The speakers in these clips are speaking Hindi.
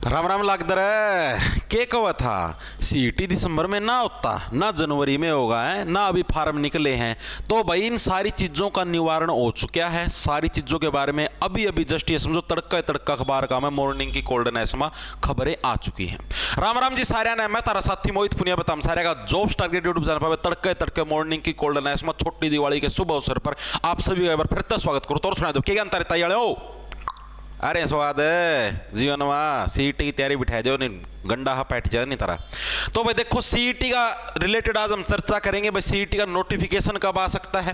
राम राम लाग रे के कवा था सीईटी दिसंबर में ना होता ना जनवरी में होगा है ना अभी फार्म निकले हैं। तो भाई इन सारी चीज़ों का निवारण हो चुका है। सारी चीज़ों के बारे में अभी अभी जस्ट ये समझो तड़का तड़का अखबार का मैं मॉर्निंग की कोल्डनेस में खबरें आ चुकी हैं। राम राम जी सारे ने मैं तारा साथी मोहित पुनिया बताम सारे का जॉब स्टार के यूट्यूब चैनल पर तड़के तड़के मॉर्निंग की कोल्डनेस में छोटी दिवाली के शुभ अवसर पर आप सभी का एक बार फिर से स्वागत करो। तो सुना दो क्या जानता रहता है हो अरे स्वाद है जीवन में सीईटी की तैयारी बिठा दो नहीं गंडा हा बैठ जाए नहीं तरह। तो भाई देखो सीईटी का रिलेटेड आज हम चर्चा करेंगे। भाई सीईटी का नोटिफिकेशन कब आ सकता है,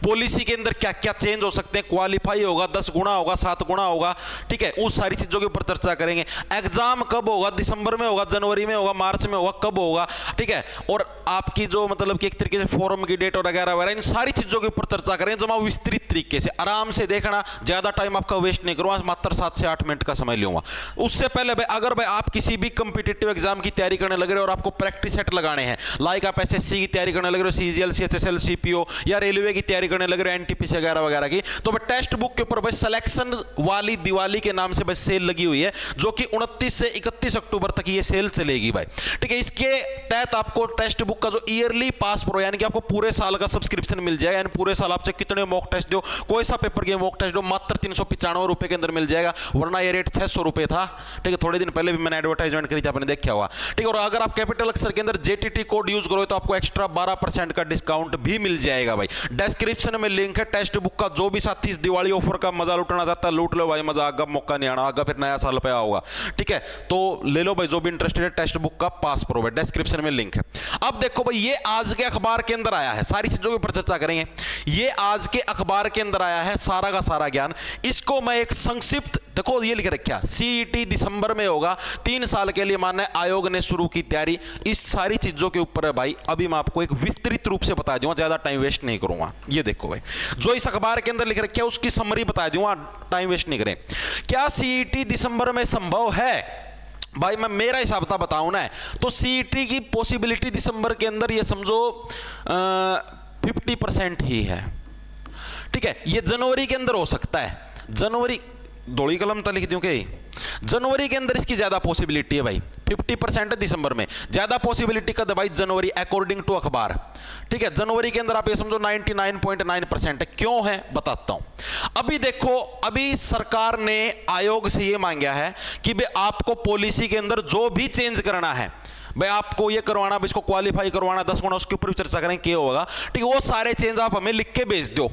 पॉलिसी के अंदर क्या क्या चेंज हो सकते हैं, क्वालिफाई होगा 10 गुना होगा 7 गुना होगा, ठीक है, उस सारी चीजों के ऊपर चर्चा करेंगे। एग्जाम कब होगा, दिसंबर में होगा, जनवरी में होगा, मार्च में होगा, कब होगा, ठीक है, और आपकी जो मतलब कि एक तरीके से फॉरम की डेट वगैरह वगैरह इन सारी चीजों के ऊपर चर्चा करेंगे जमा विस्तृत तरीके से। आराम से देखना, ज्यादा टाइम आपका वेस्ट नहीं करूंगा, मात्र 7 से 8 मिनट का समय लूंगा। उससे पहले भाई अगर भाई आप किसी भी कॉम्पिटिटिव एग्जाम की तैयारी करने लग रहे हो और आपको प्रैक्टिस सेट लगाने हैं, लाइक आप एसएससी की तैयारी करने लग रहे हो, सीजीएल सीएचएसएल सीपीओ या रेलवे की तैयारी करने लग रहे हो, एनटीपीसी वगैरह वगैरह की, तो भाई टेक्स्ट बुक के ऊपर भाई सिलेक्शन वाली दिवाली के नाम से भाई सेल लगी हुई है जो कि 29 से 31 अक्टूबर तक ये सेल चलेगी भाई, ठीक है। इसके तहत आपको टेक्स्ट बुक का जो ईयरली पास प्रो यानी कि आपको पूरे साल का सब्सक्रिप्शन मिल जाएगा। यानी पूरे साल आपसे कितने मॉक टेस्ट दो, कोई सा पेपर के मॉक टेस्ट दो, मात्र 395 रुपए के अंदर मिल जाएगा, वरना ये रेट 600 रुपए था, ठीक है। थोड़े दिन पहले भी मैंने एडवर्टाइजमेंट करी थी, आपने देखा हुआ, ठीक है। और अगर आप कैपिटल अक्षर के अंदर जेटीटी कोड यूज करो तो आपको एक्स्ट्रा 12% का डिस्काउंट भी मिल जाएगा भाई। डिस्क्रिप्शन में लिंक है टेक्स्ट बुक का। जो भी साथी इस दिवाली ऑफर का मजा लुटना चाहता है लूट लो भाई, मजा आगा मौका नहीं आना, आगा फिर नया साल पे होगा, ठीक है। तो ले लो भाई जो भी इंटरेस्टेड है, टेक्स्ट बुक का पास प्रो है, डिस्क्रिप्शन में लिंक है। अब देखो भाई ये आज के अखबार के अंदर आया है, सारी चीजों के ऊपर चर्चा करेंगे। ये आज के अखबार के अंदर आया है सारा का सारा ज्ञान। इसको मैं एक संक्षिप्त, देखो ये लिख रखा सीईटी दिसंबर में होगा, 3 साल के लिए मान्य आयोग ने शुरू की तैयारी। इस सारी चीजों के ऊपर है भाई अभी मैं आपको एक विस्तृत रूप से बता दूंगा, ज्यादा टाइम वेस्ट नहीं करूंगा। ये देखो भाई जो इस अखबार के अंदर लिख रखा है उसकी समरी बता दूंगा, टाइम वेस्ट नहीं करें। क्या सीईटी दिसंबर में संभव है? भाई मैं मेरा हिसाब था बताऊं ना, तो सीईटी की पॉसिबिलिटी दिसंबर के अंदर ये समझो 50% ही है, ठीक है। ये जनवरी के अंदर हो सकता है, जनवरी दौड़ी कलम तो लिख दूं कि जनवरी के अंदर इसकी ज्यादा पॉसिबिलिटी है भाई, 50% है दिसंबर में, ज्यादा पॉसिबिलिटी कब है भाई जनवरी, अकॉर्डिंग टू अखबार, ठीक है। जनवरी के अंदर आप ये समझो 99.9% है। क्यों है बताता हूं। अभी देखो अभी सरकार ने आयोग से ये मांगा है कि भाई आपको पॉलिसी के अंदर जो भी चेंज करना है, भाई आपको ये करवाना, इसको क्वालिफाई करवाना 10 गुना, उसके ऊपर भी चर्चा करें क्या होगा, ठीक है। वो सारे चेंज आप हमें लिख के भेज दो,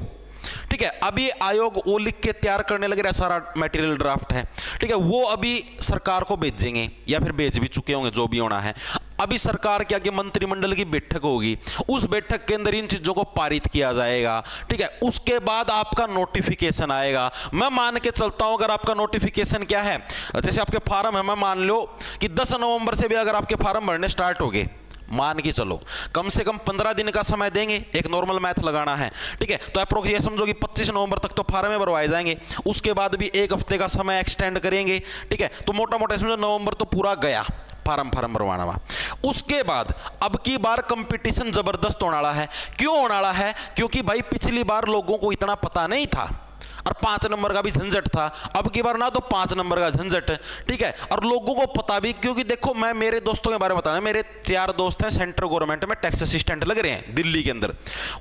ठीक है। अभी आयोग वो लिख के तैयार करने लग रहा है, सारा मटेरियल ड्राफ्ट है, ठीक है। वो अभी सरकार को भेजेंगे या फिर भेज भी चुके होंगे, जो भी होना है। अभी सरकार के आगे मंत्रिमंडल की बैठक होगी, उस बैठक के अंदर इन चीजों को पारित किया जाएगा, ठीक है। उसके बाद आपका नोटिफिकेशन आएगा। मैं मान के चलता हूं अगर आपका नोटिफिकेशन क्या है, जैसे आपके फार्म है, मैं मान लो कि 10 नवंबर से भी अगर आपके फार्म भरने स्टार्ट हो गए, मान के चलो कम से कम 15 दिन का समय देंगे, एक नॉर्मल मैथ लगाना है, ठीक है। तो अप्रोक्स ये समझो कि 25 नवंबर तक तो फार्म भरवाए जाएंगे, उसके बाद भी 1 हफ्ते का समय एक्सटेंड करेंगे, ठीक है। तो मोटा मोटा समझो नवंबर तो पूरा गया फार्म भरवाना हुआ। उसके बाद अब की बार कंपटीशन जबरदस्त होने वाला है। क्यों होने वाला है? क्योंकि भाई पिछली बार लोगों को इतना पता नहीं था और 5 नंबर का भी झंझट था, अब की बार ना तो 5 नंबर का झंझट, ठीक है। और लोगों को पता भी, क्योंकि देखो मैं मेरे दोस्तों के बारे में बताना, मेरे 4 दोस्त हैं सेंट्रल गवर्नमेंट में टैक्स असिस्टेंट लग रहे हैं दिल्ली के अंदर।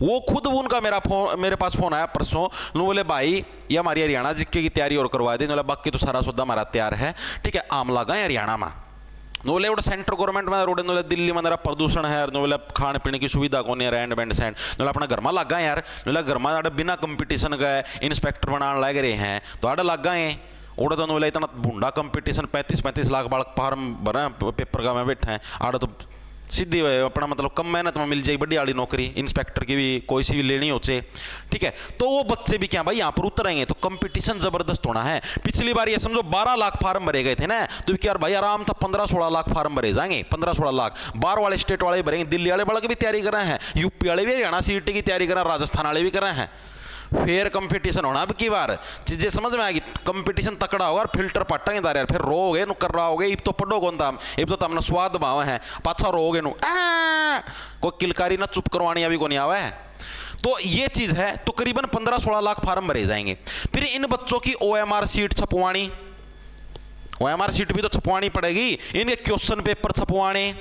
वो खुद उनका मेरे पास फोन आया परसों, बोले भाई ये हमारी हरियाणा जिक्के की तैयारी और करवा दी, बाकी तो सारा सौदा हमारा तैयार है, ठीक है, आम लगा है हरियाणा में। नोले सेंट्रल गवर्नमेंट में रोड नोले दिल्ली में जरा प्रदूषण है, नोले खाने पीने की सुविधा को नहीं, रैंड बैंड सैंड नोले अपना घर में लगा यार, नोले घर में आड़े बिना कंपटीशन गए इंस्पेक्टर बनाने लग रहे हैं, तो आड़े लग गए ओडे तो नोले इतना भूडा कंपटीशन 35-35 लाख बालक फार्म भरा पेपर का में बैठे हैं, आड़े तो सीधी अपना मतलब कम मेहनत में मिल जाएगी बड़ी वाली नौकरी, इंस्पेक्टर की भी कोई सी भी लेनी हो चे, ठीक है। तो वो बच्चे भी क्या भाई यहाँ पर उतरेंगे, तो कंपटीशन जबरदस्त होना है। पिछली बार ये समझो 12 लाख फार्म भरे गए थे ना, तो यार भाई आराम था 15-16 लाख फार्म भरे जाएंगे, 15-16 लाख। 12 वाले स्टेट वाले भरेंगे, दिल्ली वाले बड़ा भी तैयारी कर रहे हैं, यूपी वाले भी हरियाणा सीईटी की तैयारी कर रहे हैं, राजस्थान वाले भी कर रहे हैं। फिर कंपटीशन होना अब की बार, चीजें समझ में आएगी, कंपटीशन तकड़ा होगा और फिल्टर पटेंगे दार यार, फिर रोगे नु कर रहा होगे, इब तो पढ़ो कौन था, इब तो हमने स्वाद भाव है, पाछा रोगे नु कोई किलकारी ना चुप करवानी अभी को नहीं आवा है। तो ये चीज है, तो करीबन 15-16 लाख फार्म भरे जाएंगे। फिर इन बच्चों की OMR सीट छपवानी, OMR शीट भी तो छपवानी पड़ेगी, इनके क्वेश्चन पेपर छपवाने,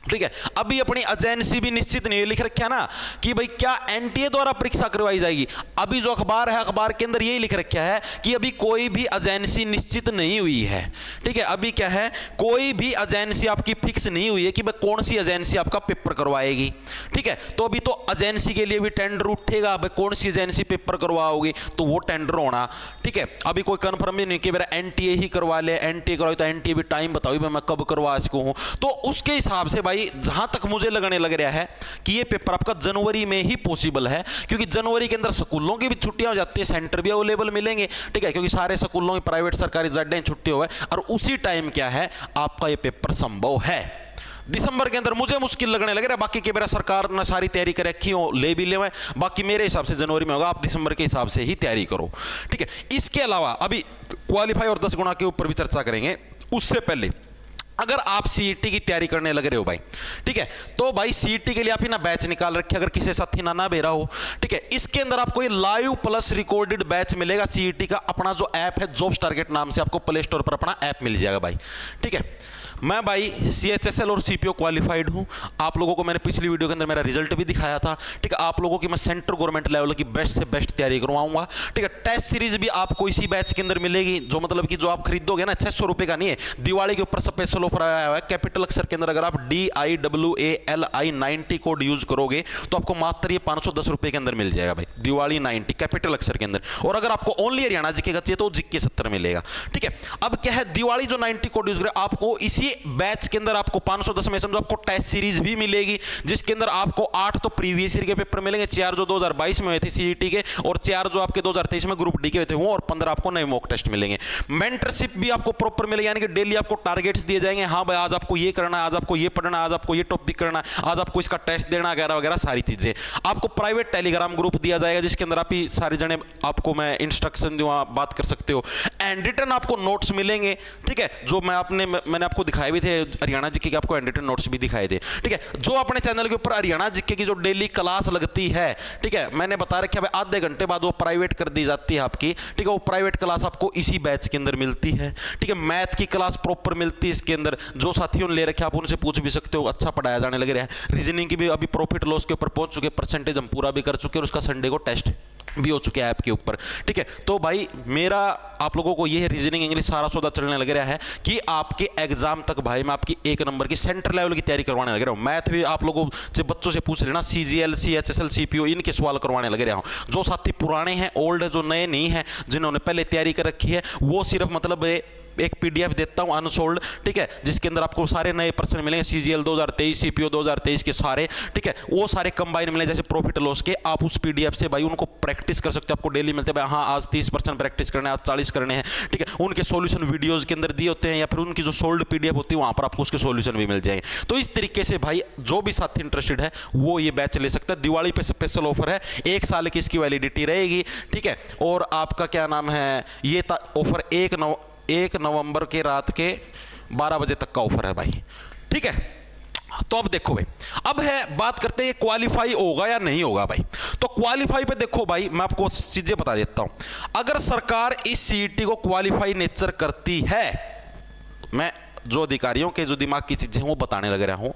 ठीक है। अभी अपनी एजेंसी भी निश्चित नहीं लिख रखा ना कि भाई क्या एनटीए द्वारा परीक्षा करवाई जाएगी। अभी जो अखबार है, अखबार के अंदर यही लिख रखा है कि अभी कोई भी एजेंसी निश्चित नहीं हुई है, ठीक है। अभी क्या है, कोई भी एजेंसी आपकी फिक्स नहीं हुई है कि भाई कौन सी एजेंसी आपका पेपर करवाएगी, ठीक है। तो अभी तो एजेंसी के लिए भी टेंडर उठेगा, भाई कौन सी एजेंसी पेपर करवाओगी, तो वो टेंडर होना, ठीक है। अभी कोई कंफर्म भी नहीं कि मेरा एनटीए ही करवा ले, एनटीए करवाई तो एनटीए भी टाइम बताओ मैं कब करवा सकूँ। तो उसके हिसाब से भाई जहां तक मुझे लगने लग रहा है कि ये पेपर आपका जनवरी में ही पॉसिबल है, क्योंकि जनवरी के अंदर स्कूलों की भी छुट्टियां हो जाती है, सेंटर भी अवेलेबल मिलेंगे, ठीक है, क्योंकि सारे स्कूलों की प्राइवेट सरकारी ज़्यादा छुट्टी हो गए, और उसी टाइम क्या है आपका ये पेपर संभव है। दिसंबर के अंदर मुझे मुश्किल लगने लग रहा है, बाकी के मेरा सरकार ने सारी तैयारी कर रखी हो, ले भी ले, बाकी मेरे हिसाब से जनवरी में होगा, आप दिसंबर के हिसाब से ही तैयारी करो, ठीक है। इसके अलावा अभी क्वालिफाई और 10 गुना के ऊपर भी चर्चा करेंगे। उससे पहले अगर आप सीईटी की तैयारी करने लग रहे हो भाई, ठीक है, तो भाई सीईटी के लिए आप ही ना बैच निकाल रखे, अगर किसी साथी ना भेजा हो, ठीक है। इसके अंदर आपको ये लाइव प्लस रिकॉर्डेड बैच मिलेगा सीईटी का। अपना जो ऐप है जॉब्स टारगेट नाम से, आपको प्ले स्टोर पर अपना ऐप मिल जाएगा भाई, ठीक है। मैं भाई CHSL और CPO क्वालिफाइड हूं। आप लोगों को मैंने पिछली वीडियो के अंदर मेरा रिजल्ट भी दिखाया था, ठीक है। आप लोगों की मैं सेंट्रल गवर्नमेंट लेवल की बेस्ट से बेस्ट तैयारी करवाऊंगा, ठीक है। टेस्ट सीरीज भी आपको इसी बैच के अंदर मिलेगी, जो मतलब कि जो आप खरीदोगे ना 600 रुपये का नहीं है, दिवाली के ऊपर स्पेशल ऑफर आया हुआ है। कैपिटल अक्षर के अंदर अगर आप DIWALI 90 कोड यूज करोगे तो आपको मात्र ये 510 रुपये के अंदर मिल जाएगा भाई, दिवाली 90 कैपिटल अक्षर के अंदर। और अगर आपको ओनली हरियाणा जीके का चाहिए तो जीके 70 मिलेगा, ठीक है। अब क्या है, दिवाली जो 90 कोड यूज करे, आपको इसी बैच के अंदर आपको 510 में समझो आपको टेस्ट सीरीज भी मिलेगी, जिसके अंदर आपको 8 तो प्रीवियस ईयर के पेपर मिलेंगे, 4 जो 2022 में हुए थे सीईटी के, और 4 जो आपके 2023 में ग्रुप डी के हुए थे वो, और 15 आपको नए मॉक टेस्ट मिलेंगे। मेंटरशिप भी आपको प्रॉपर मिलेगी, यानी कि डेली आपको टारगेट्स दिए जाएंगे, हाँ भाई आज आपको ये करना है, आज आपको ये पढ़ना है, आज आपको ये टॉपिक करना है, आज आपको इसका टेस्ट देना वगैरह वगैरह सारी चीजें। आपको प्राइवेट टेलीग्राम ग्रुप दिया जाएगा, जिसके अंदर आप ही सारे जने आपको मैं इंस्ट्रक्शन दूँ, आप बात कर सकते हो। एंड रिटन आपको नोट्स मिलेंगे, ठीक है, जो मैंने आपको दिखाए भी थे हरियाणा जीके के, आपको एंड रिटन नोट्स भी दिखाए थे, ठीक है। जो अपने चैनल के ऊपर हरियाणा जीके की जो डेली क्लास लगती है, ठीक है, मैंने बता रखा है आधे घंटे बाद वो प्राइवेट कर दी जाती है आपकी, ठीक है। वो प्राइवेट क्लास आपको इसी बैच के अंदर मिलती है, ठीक है। मैथ की क्लास प्रॉपर मिलती है इसके अंदर, जो साथियों ने ले रखे आप उनसे पूछ भी सकते हो, अच्छा पढ़ाया जाने लग रहा है। रीजनिंग की भी अभी प्रॉफिट लॉस के ऊपर पहुंच चुके, परसेंटेज हम पूरा भी कर चुके, और उसका संडे को टेस्ट भी हो चुके हैं ऐप के ऊपर, ठीक है। तो भाई मेरा आप लोगों को ये है, रीजनिंग इंग्लिश सारा सौदा चलने लग रहा है कि आपके एग्जाम तक भाई मैं आपकी 1 नंबर की सेंटर लेवल की तैयारी करवाने लग रहा हूँ। मैथ भी आप लोगों से बच्चों से पूछ लेना, CGL CHSL CPO इनके सवाल करवाने लग रहा हूँ। जो साथी पुराने हैं, ओल्ड है, जो नए नहीं हैं, जिन्होंने पहले तैयारी कर रखी है, वो सिर्फ मतलब एक PDF देता हूं अनसोल्ड, ठीक है, जिसके अंदर आपको सारे नए प्रश्न मिलेंगे, CGL 2023 CPO 2023 के सारे, ठीक है, वो सारे कंबाइन मिले जैसे प्रॉफिट लॉस के। आप उस PDF से भाई उनको प्रैक्टिस कर सकते हो, आपको डेली मिलते हैं भाई, हाँ आज 30% प्रैक्टिस करना है, आज 40 करने हैं, ठीक है। उनके सॉल्यूशन वीडियोस के अंदर दिए होते हैं, या फिर उनकी जो सोल्ड PDF होती है वहां पर आपको उसके सॉल्यूशन भी मिल जाएंगे। तो इस तरीके से भाई जो भी साथी इंटरेस्टेड है वो ये बैच ले सकता है। दिवाली पे स्पेशल ऑफर है, 1 साल की इसकी वैलिडिटी रहेगी, ठीक है। और आपका क्या नाम है, ये ऑफर 1 नवंबर के रात के 12 बजे तक का ऑफर है भाई, ठीक है। तो अब देखो भाई, अब है बात करते हैं क्वालिफाई होगा या नहीं होगा भाई। तो क्वालिफाई पे देखो भाई, मैं आपको चीजें बता देता हूं। अगर सरकार इस सीईटी को क्वालिफाई नेचर करती है, मैं जो अधिकारियों के जो दिमाग की चीजें वो बताने लग रहा हूं,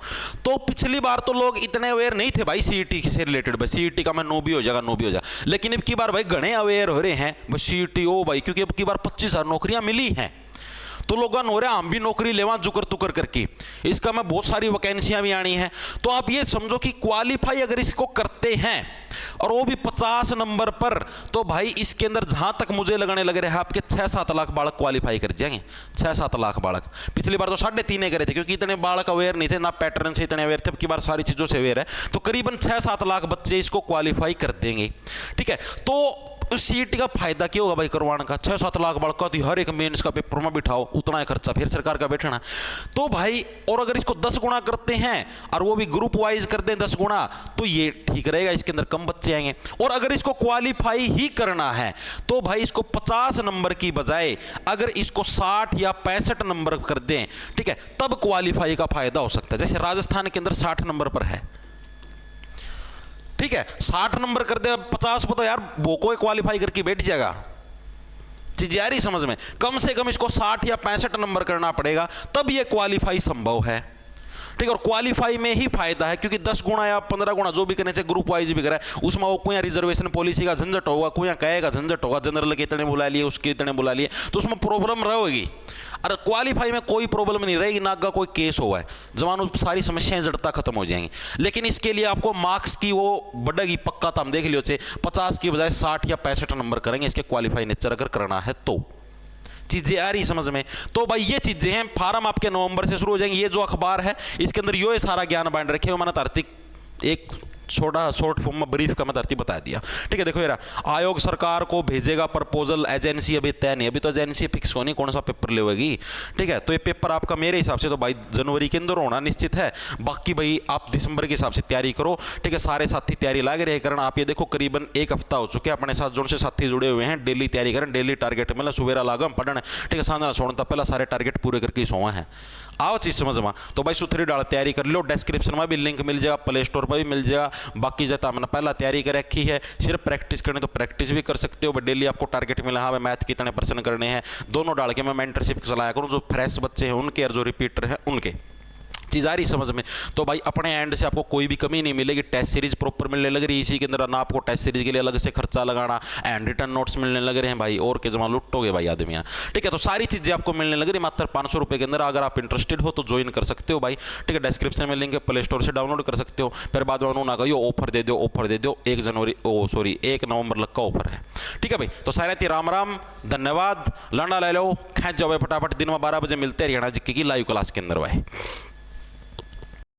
तो पिछली बार तो लोग इतने अवेयर नहीं थे भाई सीईटी से रिलेटेड, भाई सीईटी का मैं नो भी हो जाएगा, लेकिन अब की बार भाई घने अवेयर हो रहे हैं भाई सीईटी ओ भाई, क्योंकि अब की बार 25,000 नौकरियां मिली हैं, तो लोगों हो रहा हम भी नौकरी लेवा जुकर तुकर करके, इसका मैं बहुत सारी वैकेंसियां भी आनी है। तो आप ये समझो कि क्वालिफाई अगर इसको करते हैं और वो भी 50 नंबर पर, तो भाई इसके अंदर जहां तक मुझे लगने लग रहा है आपके 6-7 लाख बालक क्वालिफाई कर जाएंगे। 6-7 लाख बालक, पिछली बार तो 3.5 करे थे, क्योंकि इतने बालक अवेयर नहीं थे, ना पैटर्न से इतने अवेयर थे, अब की बार सारी चीजों से अवेयर है, तो करीबन 6-7 लाख बच्चे इसको क्वालिफाई कर देंगे, ठीक है। तो सीईटी का फायदा क्या होगा भाई करवाने का, 6-7 लाख बालक का, तो हर एक मेंस का पेपर में बिठाओ, उतना ही खर्चा फिर सरकार का बैठना। तो भाई और अगर इसको 10 गुना करते हैं और वो भी ग्रुप वाइज कर दें 10 गुना, तो ये ठीक रहेगा, इसके अंदर कम बच्चे आएंगे। और अगर इसको क्वालिफाई ही करना है तो भाई इसको 50 नंबर की बजाय अगर इसको 60 या 65 नंबर कर दें, ठीक है, तब क्वालिफाई का फायदा हो सकता है। जैसे राजस्थान के अंदर 60 नंबर पर है, ठीक है, 60 नंबर कर दे, 50 पर तो यार वो कोई क्वालिफाई करके बैठ जाएगा, चीज़ आ रही समझ में? कम से कम इसको 60 या 65 नंबर करना पड़ेगा, तब ये क्वालिफाई संभव है। ठीक है, और क्वालिफाई में ही फायदा है, क्योंकि 10 गुना या 15 गुना जो भी करने से ग्रुप वाइज भी करा है, उसमें वो कोई रिजर्वेशन पॉलिसी का झंझट होगा, कोई कहेगा झंझट होगा, जनरल के इतने बुला लिए, उसके इतने बुला लिए, तो उसमें प्रॉब्लम रहेगी। अरे क्वालिफाई में कोई प्रॉब्लम नहीं रहेगी, ना का कोई केस हुआ है, जवान सारी समस्याएं जड़ता खत्म हो जाएंगी। लेकिन इसके लिए आपको मार्क्स की वो बढ़ेगी पक्का, तो हम देख लियो से 50 की बजाय 60 या 65 नंबर करेंगे इसके क्वालिफाई नेचर अगर करना है तो। चीजें आ रही समझ में? तो भाई ये चीजें हैं, फार्म आपके नवंबर से शुरू हो जाएंगे। ये जो अखबार है इसके अंदर यो सारा ज्ञान बांट रखे हो, मैंने तार्किक एक छोटा शॉर्ट फॉर्म में ब्रीफ का मैं धरती बता दिया। ठीक है, देखो यार, आयोग सरकार को भेजेगा प्रपोजल, एजेंसी अभी तय नहीं, अभी तो एजेंसी फिक्स होनी कौन सा पेपर लेगी। ठीक है, तो ये पेपर आपका मेरे हिसाब से तो भाई जनवरी के अंदर होना निश्चित है। बाकी भाई आप दिसंबर के हिसाब से तैयारी करो। ठीक है, सारे साथी तैयारी लग रहे, कारण आप ये देखो करीबन एक हफ्ता हो चुके हैं अपने साथ जो से साथी जुड़े हुए हैं, डेली तैयारी करें, डेली टारगेट मतलब सुबेरा लागम पढ़ना। ठीक है, सांझा सोने तक पहला सारे टारगेट पूरे करके सोए हैं। आओ चीज समझ में, तो भाई सुथरी डाल तैयारी कर लो। डिस्क्रिप्शन में भी लिंक मिल जाएगा, प्ले स्टोर पर भी मिल जाएगा। बाकी जैसा हमने पहला तैयारी कर रखी है, सिर्फ प्रैक्टिस करनी तो प्रैक्टिस भी कर सकते हो। बट डेली आपको टारगेट मिला, हाँ मैथ कितने % करने हैं, दोनों डाल के मैं मेंटरशिप चलाया करूँ, जो फ्रेश बच्चे हैं उनके और जो रिपीटर हैं उनके। चीज़ आ रही समझ में? तो भाई अपने एंड से आपको कोई भी कमी नहीं मिलेगी। टेस्ट सीरीज प्रॉपर मिलने लग रही है, इसी के अंदर ना आपको टेस्ट सीरीज के लिए अलग से खर्चा लगाना, एंड रिटर्न नोट्स मिलने लग रहे हैं भाई, और के जमा लुटोगे भाई आदमी यहाँ। ठीक है, तो सारी चीज़ें आपको मिलने लग रही मात्र 500 रुपये के अंदर। अगर आप इंटरेस्टेड हो तो ज्वाइन कर सकते हो भाई। ठीक है, डिस्क्रिप्शन में लिंक है, प्ले स्टोर से डाउनलोड कर सकते हो। फिर बाद में उन्होंने कहा ऑफर दे दो, ऑफर दे दो, 1 नवंबर लग का ऑफर है। ठीक है भाई, तो सारे राम राम, धन्यवाद। लंडा ले लो, खेच जाओ फटाफट। दिन में 12 बजे मिलते हैं हरियाणा जी की लाइव क्लास के अंदर भाई।